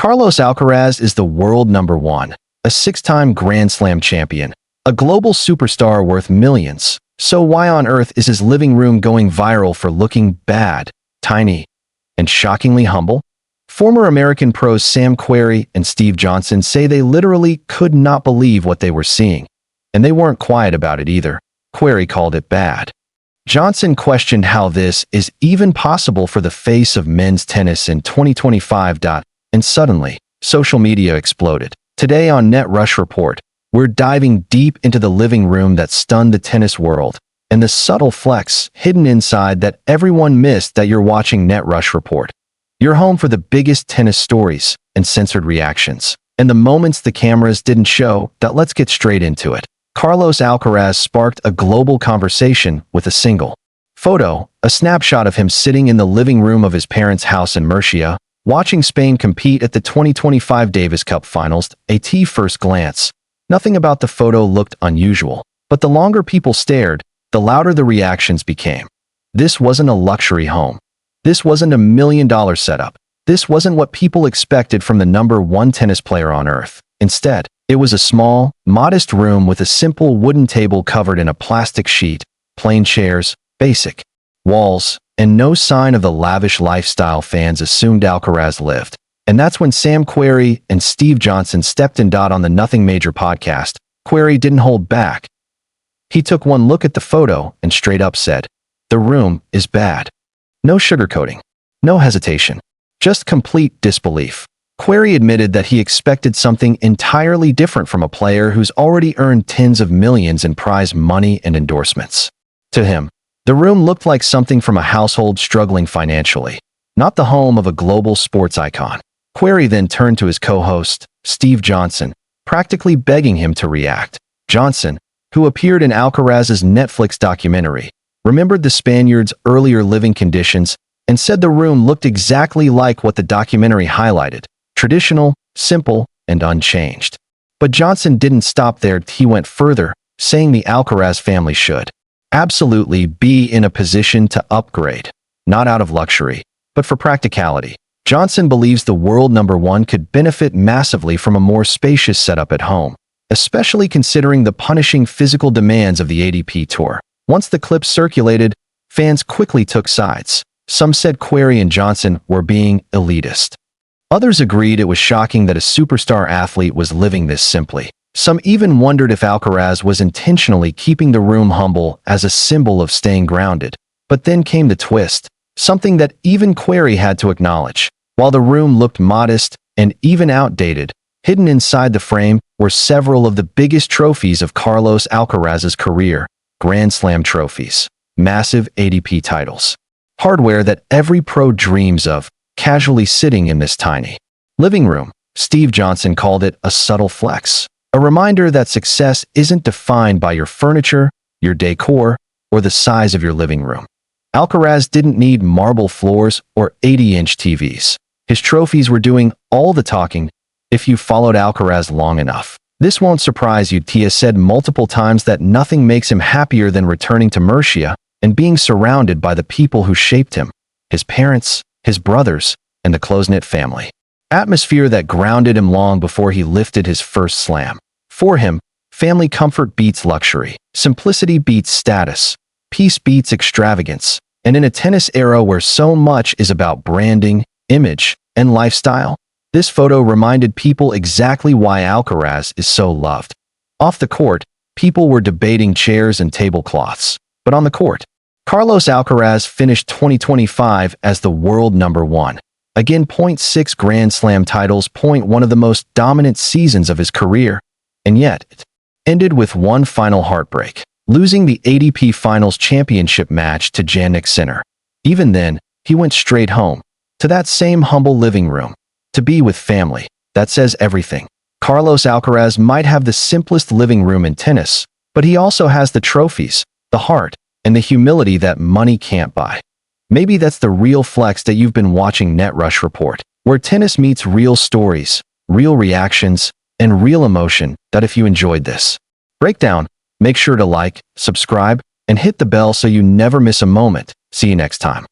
Carlos Alcaraz is the world number one, a six-time Grand Slam champion, a global superstar worth millions. So why on earth is his living room going viral for looking bad, tiny, and shockingly humble? Former American pros Sam Querrey and Steve Johnson say they literally could not believe what they were seeing. And they weren't quiet about it either. Querrey called it bad. Johnson questioned how this is even possible for the face of men's tennis in 2025. And suddenly, social media exploded. Today on Net Rush Report, we're diving deep into the living room that stunned the tennis world and the subtle flex hidden inside that everyone missed that you're watching Net Rush Report. You're home for the biggest tennis stories and censored reactions, and the moments the cameras didn't show. Let's get straight into it. Carlos Alcaraz sparked a global conversation with a single photo, a snapshot of him sitting in the living room of his parents' house in Murcia, watching Spain compete at the 2025 Davis Cup Finals. At first glance, nothing about the photo looked unusual, but the longer people stared, the louder the reactions became. This wasn't a luxury home. This wasn't a $1 million setup. This wasn't what people expected from the number one tennis player on earth. Instead, it was a small, modest room with a simple wooden table covered in a plastic sheet, plain chairs, basic walls, and no sign of the lavish lifestyle fans assumed Alcaraz lived. And that's when Sam Querrey and Steve Johnson stepped in. On the Nothing Major podcast, Querrey didn't hold back. He took one look at the photo and straight up said, "The room is bad." No sugarcoating, no hesitation, just complete disbelief. Querrey admitted that he expected something entirely different from a player who's already earned tens of millions in prize money and endorsements. To him, the room looked like something from a household struggling financially, not the home of a global sports icon. Querrey then turned to his co-host, Steve Johnson, practically begging him to react. Johnson, who appeared in Alcaraz'S Netflix documentary, remembered the Spaniard's earlier living conditions and said the room looked exactly like what the documentary highlighted: traditional, simple, and unchanged. But Johnson didn't stop there. He went further, saying the Alcaraz family should absolutely be in a position to upgrade, not out of luxury, but for practicality. Johnson believes the world number one could benefit massively from a more spacious setup at home, especially considering the punishing physical demands of the ATP Tour. Once the clip circulated, fans quickly took sides. Some said Querrey and Johnson were being elitist. Others agreed it was shocking that a superstar athlete was living this simply. Some even wondered if Alcaraz was intentionally keeping the room humble as a symbol of staying grounded. But then came the twist, something that even Querrey had to acknowledge. While the room looked modest and even outdated, hidden inside the frame were several of the biggest trophies of Carlos Alcaraz's career: Grand Slam trophies, massive ATP titles, hardware that every pro dreams of, casually sitting in this tiny living room. Steve Johnson called it a subtle flex, a reminder that success isn't defined by your furniture, your decor, or the size of your living room. Alcaraz didn't need marble floors or 80-inch TVs. His trophies were doing all the talking if you followed Alcaraz long enough. This won't surprise you. He has said multiple times that nothing makes him happier than returning to Murcia and being surrounded by the people who shaped him: his parents, his brothers, and the close-knit family. Atmosphere that grounded him long before he lifted his first slam. For him, family comfort beats luxury, simplicity beats status, peace beats extravagance, and in a tennis era where so much is about branding, image, and lifestyle, this photo reminded people exactly why Alcaraz is so loved. Off the court, people were debating chairs and tablecloths, but on the court, Carlos Alcaraz finished 2025 as the world number one. Again, 6 Grand Slam titles, one of the most dominant seasons of his career, and yet it ended with one final heartbreak, losing the ATP Finals championship match to Jannik Sinner. Even then, he went straight home, to that same humble living room, to be with family. That says everything. Carlos Alcaraz might have the simplest living room in tennis, but he also has the trophies, the heart, and the humility that money can't buy. Maybe that's the real flex that you've been watching. Net Rush Report, where tennis meets real stories, real reactions, and real emotion. If you enjoyed this breakdown, make sure to like, subscribe, and hit the bell so you never miss a moment. See you next time.